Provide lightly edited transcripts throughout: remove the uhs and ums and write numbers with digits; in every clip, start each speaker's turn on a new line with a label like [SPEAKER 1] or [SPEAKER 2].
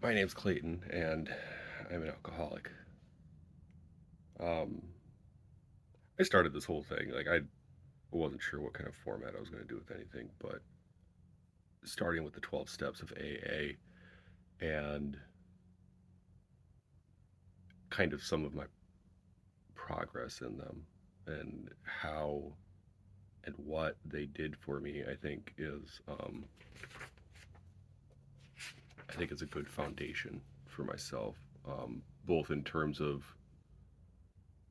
[SPEAKER 1] My name's Clayton, and I'm an alcoholic. Um, I started this whole thing I wasn't sure what kind of format I was going to do with anything, but starting with the 12 steps of AA and kind of some of my progress in them and how and what they did for me, I think it's a good foundation for myself, both in terms of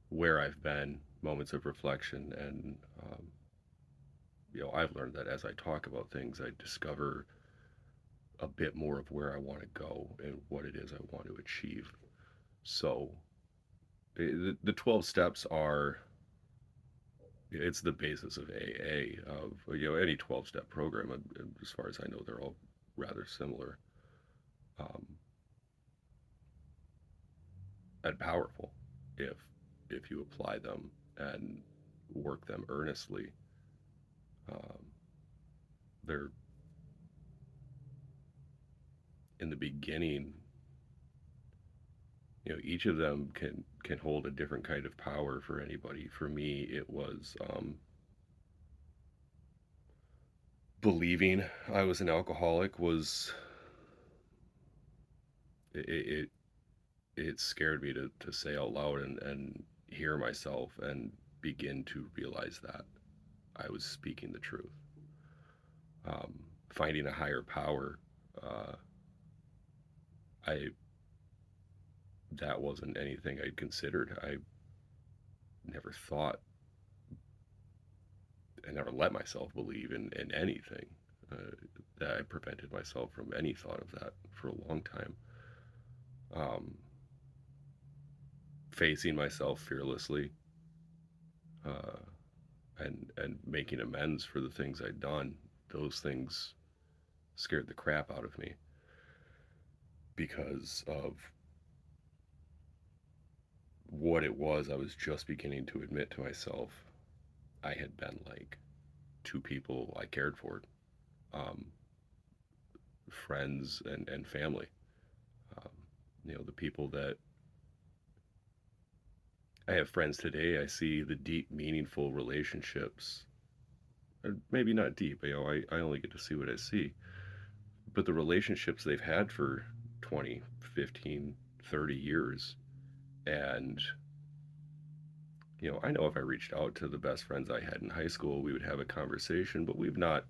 [SPEAKER 1] where I've been, moments of reflection, and I've learned that as I talk about things, I discover a bit more of where I want to go and what it is I want to achieve. So the 12 steps are it's the basis of AA of any 12 step program. As far as I know, they're all rather similar um, and powerful if you apply them and work them earnestly. Um, they're in the beginning. Each of them can hold a different kind of power for anybody. For me, it was believing I was an alcoholic was it it scared me to say out loud and hear myself and begin to realize that I was speaking the truth. Finding a higher power, uh, I that wasn't anything I'd considered. I never thought, I never let myself believe in anything. Uh, that I prevented myself from any thought of that for a long time. Um, Facing myself fearlessly, uh, and making amends for the things I'd done, those things scared the crap out of me because of what it was I was just beginning to admit to myself I had been like to people I cared for, um, friends and family. Um, the people that I have friends today, I see the deep, meaningful relationships. Maybe not deep, I only get to see what I see. But the relationships they've had for 20, 15, 30 years. And, I know if I reached out to the best friends I had in high school, we would have a conversation, but we've not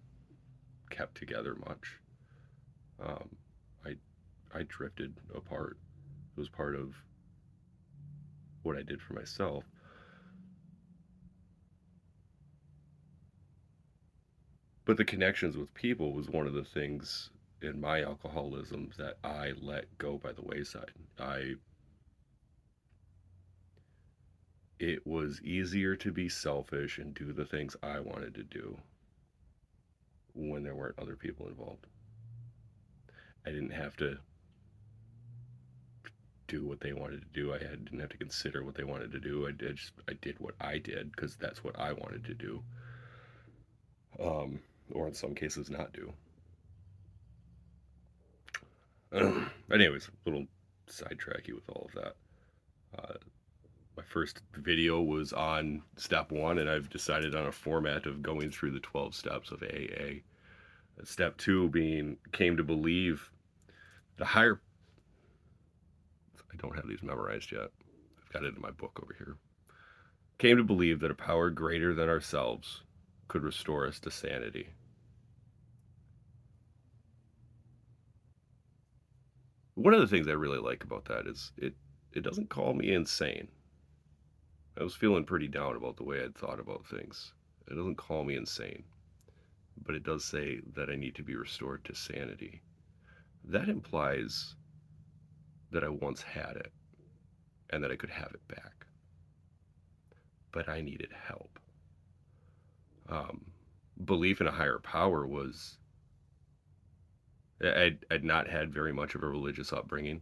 [SPEAKER 1] kept together much. Um, I, I drifted apart. It was part of what I did for myself. But the connections with people was one of the things in my alcoholism that I let go by the wayside. It was easier to be selfish and do the things I wanted to do when there weren't other people involved. I didn't have to do what they wanted to do. Didn't have to consider what they wanted to do. I did what I did because that's what I wanted to do, or in some cases not do. Anyways, a little sidetracky with all of that. Uh, my first video was on step one, and I've decided on a format of going through the 12 steps of AA. Step two being came to believe the higher. I don't have these memorized yet. I've got it in my book over here. Came to believe that a power greater than ourselves could restore us to sanity. One of the things I really like about that is it doesn't call me insane. I was feeling pretty down about the way I'd thought about things. It doesn't call me insane, but it does say that I need to be restored to sanity. That implies that I once had it and that I could have it back, but I needed help. Um, Belief in a higher power was I'd not had very much of a religious upbringing.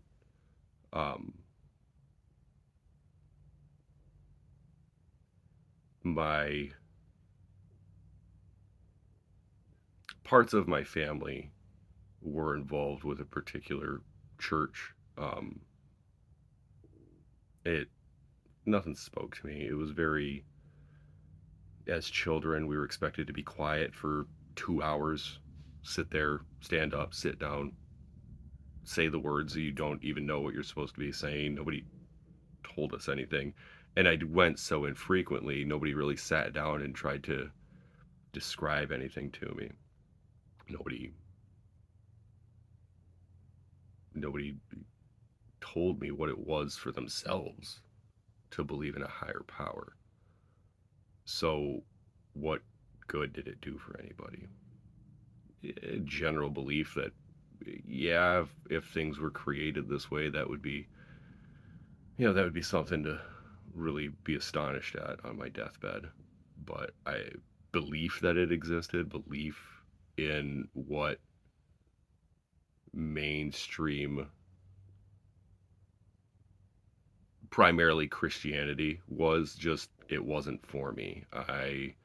[SPEAKER 1] Um, my parts of my family were involved with a particular church. It Nothing spoke to me. It was very, as children, we were expected to be quiet for 2 hours, sit there, stand up, sit down, say the words. You don't even know what you're supposed to be saying. Nobody told us anything. And I went so infrequently, nobody really sat down and tried to describe anything to me. Nobody nobody told me what it was for themselves to believe in a higher power. So what good did it do for anybody? A general belief that, yeah, if things were created this way, that would be something to really be astonished at on my deathbed. But belief that it existed, belief in what mainstream, primarily Christianity, was, just, it wasn't for me. I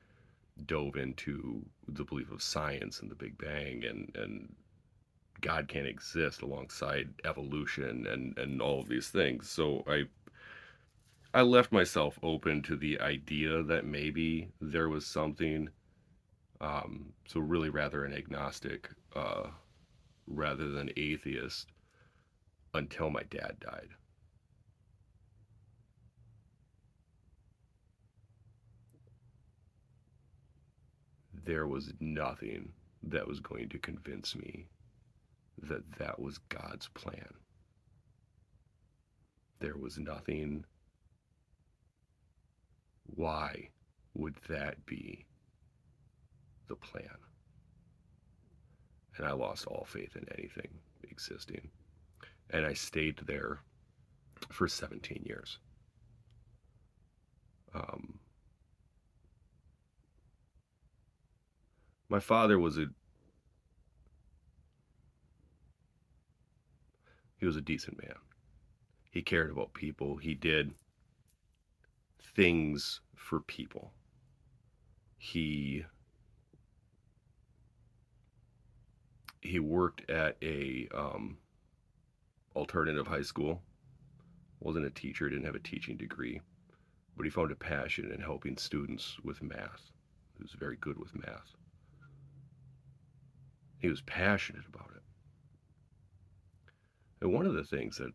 [SPEAKER 1] dove into the belief of science and the Big Bang, and God can't exist alongside evolution and all of these things. So I left myself open to the idea that maybe there was something. So really, rather an agnostic, rather than atheist, until my dad died. There was nothing that was going to convince me that that was God's plan. There was nothing. Why would that be the plan? And I lost all faith in anything existing. And I stayed there for 17 years. Um, my father he was a decent man. He cared about people. He did things for people. He he worked at a alternative high school. Wasn't a teacher. Didn't have a teaching degree, but he found a passion in helping students with math. He was very good with math. He was passionate about it. And one of the things that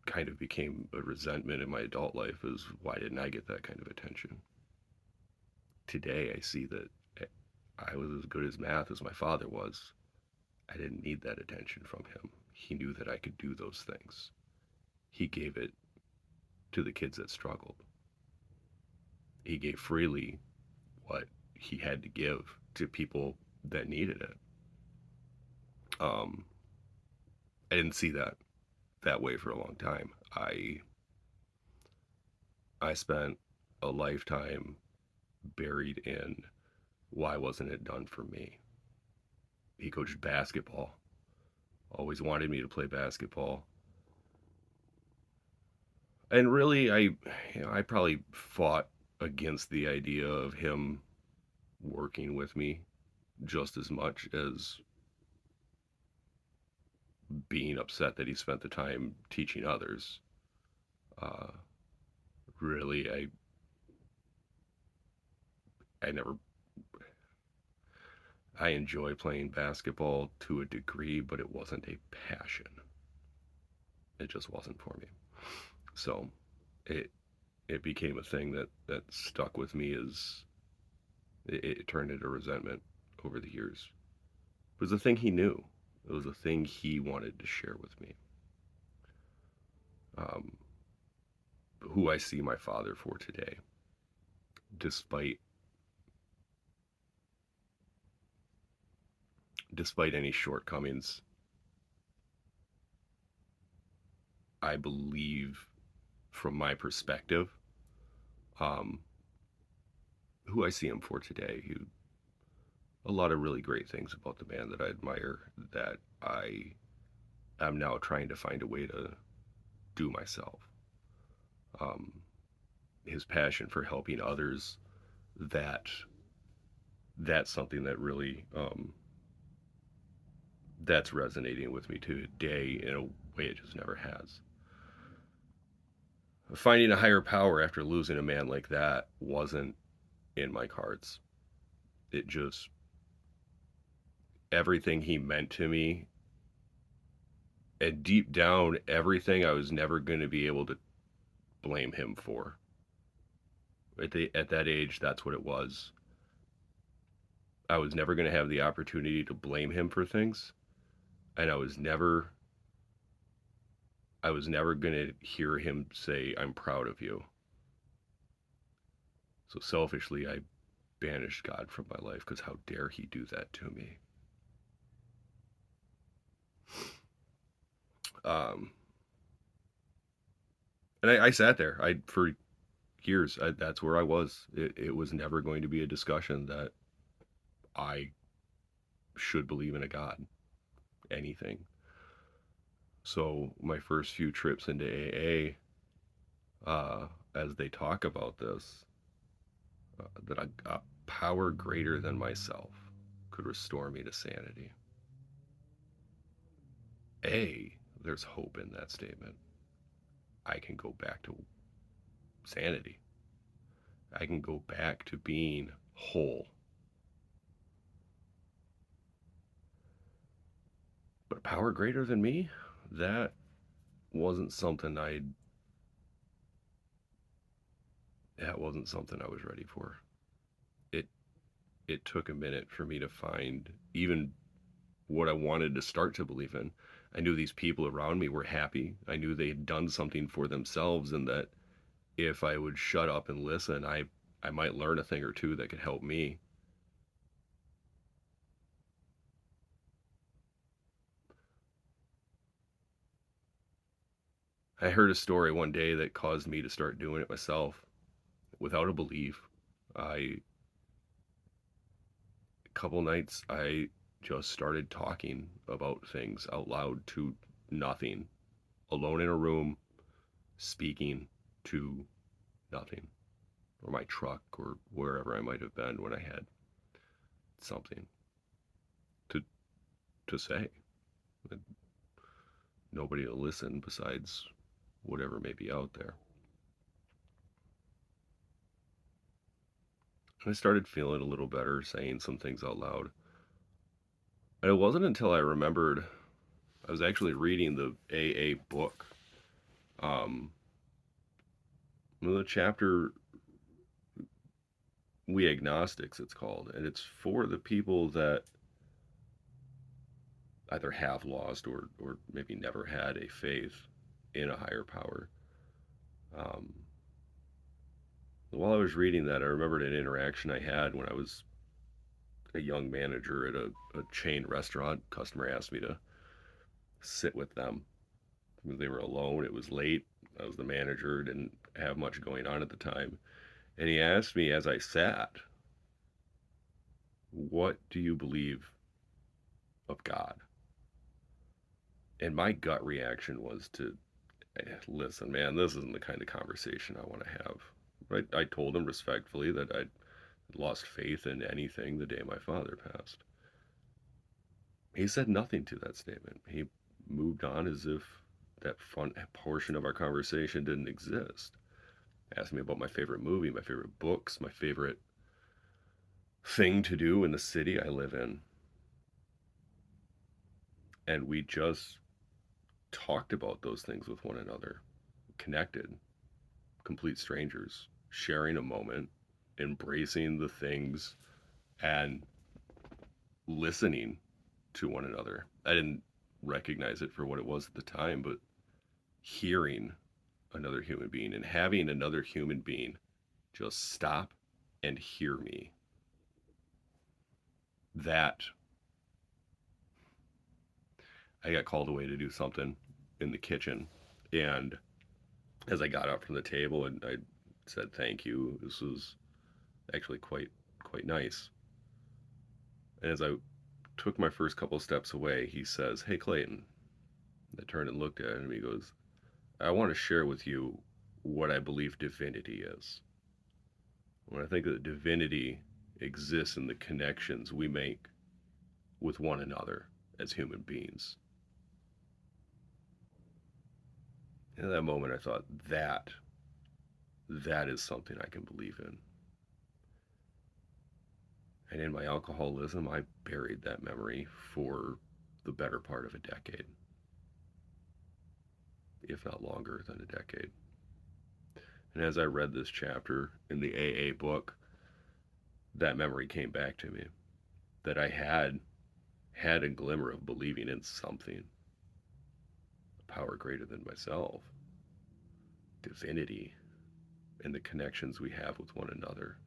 [SPEAKER 1] kind of became a resentment in my adult life is, why didn't I get that kind of attention? Today I see that I was as good at math as my father was. I didn't need that attention from him. He knew that I could do those things. He gave it to the kids that struggled. He gave freely what he had to give to people that needed it. Um, I didn't see that way for a long time. I spent a lifetime buried in, why wasn't it done for me? He coached basketball. Always wanted me to play basketball. And really, I probably fought against the idea of him working with me just as much as being upset that he spent the time teaching others. Uh, really, I never I enjoy playing basketball to a degree, but it wasn't a passion. It just wasn't for me. So it it became a thing that stuck with me, as it turned into resentment over the years. It was a thing he knew. It was a thing he wanted to share with me. Um, who I see my father for today, despite any shortcomings, I believe, from my perspective, um, who I see him for today. A lot of really great things about the man that I admire, that I am now trying to find a way to do myself. Um, his passion for helping others, that that's something that really That's resonating with me today in a way it just never has. Finding a higher power after losing a man like that wasn't in my cards. It just, everything he meant to me, and deep down, everything I was never going to be able to blame him for. At that age, that's what it was. I was never going to have the opportunity to blame him for things, and I was never going to hear him say, "I'm proud of you." So selfishly, I banished God from my life because how dare he do that to me? Um, and I sat there. I for years. That's where I was. It was never going to be a discussion that I should believe in a God. Anything. So my first few trips into AA, as they talk about this, that a power greater than myself could restore me to sanity. There's hope in that statement. I can go back to sanity. I can go back to being whole. But a power greater than me, that wasn't something I was ready for. It it took a minute for me to find even what I wanted to start to believe in. I knew these people around me were happy. I knew they'd done something for themselves, and that if I would shut up and listen, I might learn a thing or two that could help me. I heard a story one day that caused me to start doing it myself without a belief. I A couple nights I just started talking about things out loud to nothing, alone in a room, speaking to nothing, or my truck, or wherever I might have been when I had something to say. Nobody to listen besides whatever may be out there. And I started feeling a little better saying some things out loud. And it wasn't until I remembered I was actually reading the AA book. Um, the chapter We Agnostics, it's called, and it's for the people that either have lost or maybe never had a faith in a higher power. Um, while I was reading that, I remembered an interaction I had when I was a young manager at a chain restaurant. Customer asked me to sit with them. They were alone. It was late. I was the manager, didn't have much going on at the time. And he asked me as I sat, "What do you believe of God?" And my gut reaction was to, listen, man, this isn't the kind of conversation I want to have. Right? I told him respectfully that I'd lost faith in anything the day my father passed. He said nothing to that statement. He moved on as if that fun portion of our conversation didn't exist. Asked me about my favorite movie, my favorite books, my favorite thing to do in the city I live in. And we just talked about those things with one another, connected, complete strangers, sharing a moment, embracing the things, and listening to one another. I didn't recognize it for what it was at the time, but hearing another human being and having another human being just stop and hear me, that I got called away to do something in the kitchen. And as I got up from the table and I said thank you, this was actually quite nice. And as I took my first couple steps away, he says, "Hey Clayton." I turned and looked at him. He goes, "I want to share with you what I believe divinity is. When I think that divinity exists in the connections we make with one another as human beings. In that moment, I thought that is something I can believe in. And in my alcoholism, I buried that memory for the better part of a decade, if not longer than a decade. And as I read this chapter in the AA book, that memory came back to me, that I had a glimmer of believing in something, a power greater than myself, divinity, and the connections we have with one another.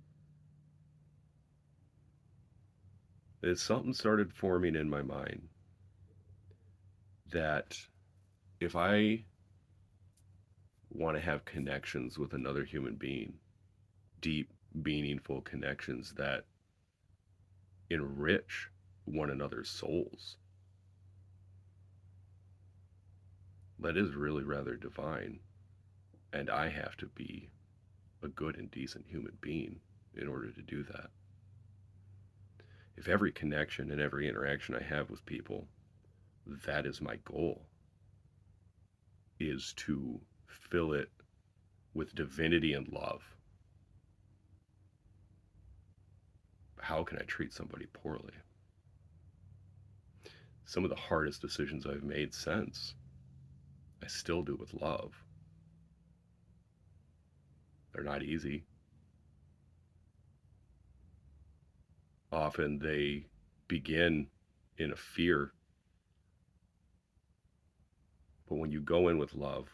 [SPEAKER 1] And something started forming in my mind that if I want to have connections with another human being, deep, meaningful connections that enrich one another's souls, that is really rather divine. And I have to be a good and decent human being in order to do that. If every connection and every interaction I have with people, that is my goal, is to fill it with divinity and love, how can I treat somebody poorly? Some of the hardest decisions I've made since, I still do with love. They're not easy. Often they begin in a fear, but when you go in with love,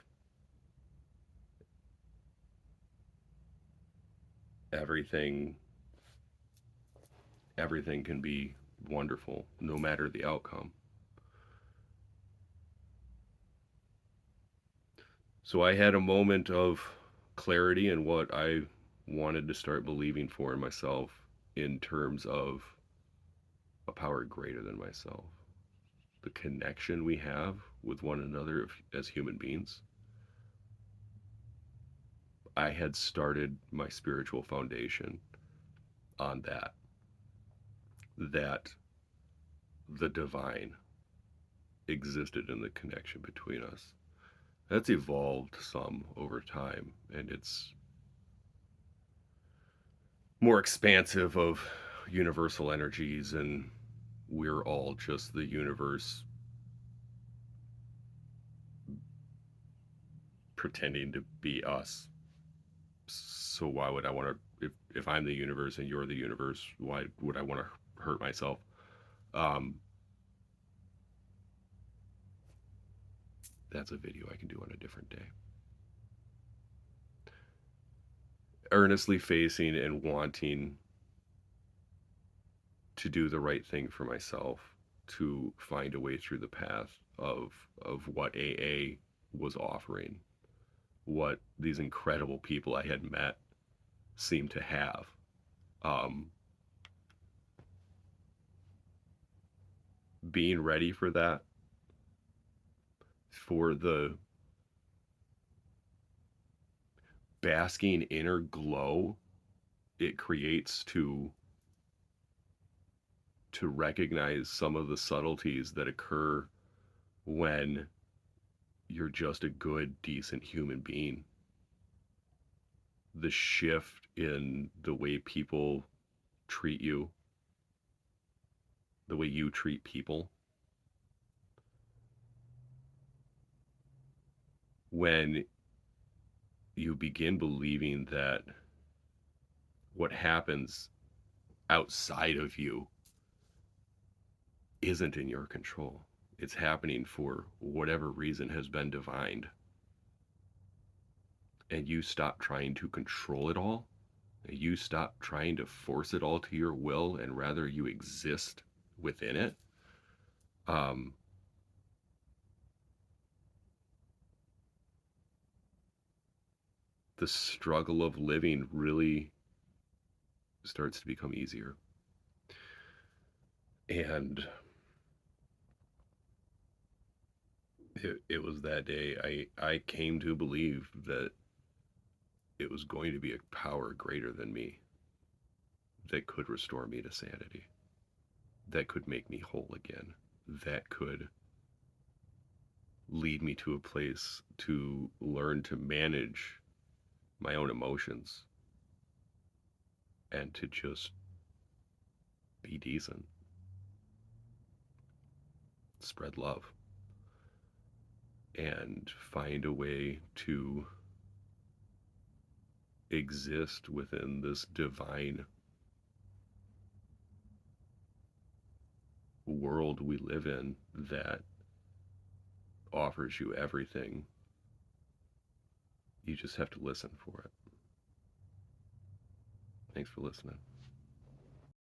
[SPEAKER 1] everything everything can be wonderful no matter the outcome. So I had a moment of clarity in what I wanted to start believing for in myself in terms of a power greater than myself. The connection we have with one another as human beings. I had started my spiritual foundation on that the divine existed in the connection between us. That's evolved some over time, and it's more expansive of universal energies, and we're all just the universe pretending to be us. So why would I want to, if I'm the universe and you're the universe, why would I want to hurt myself? Um, that's a video I can do on a different day. Earnestly facing and wanting to do the right thing for myself, to find a way through the path of what AA was offering, what these incredible people I had met seemed to have. Um, Being ready for that, for the basking inner glow it creates to recognize some of the subtleties that occur when you're just a good, decent human being. The shift in the way people treat you, the way you treat people, when you begin believing that what happens outside of you isn't in your control. It's happening for whatever reason has been divined. And you stop trying to control it all. You stop trying to force it all to your will, and rather you exist within it. Um, the struggle of living really starts to become easier. And it was that day I came to believe that it was going to be a power greater than me that could restore me to sanity, that could make me whole again, that could lead me to a place to learn to manage my own emotions and to just be decent, spread love, and find a way to exist within this divine world we live in that offers you everything. You just have to listen for it. Thanks for listening.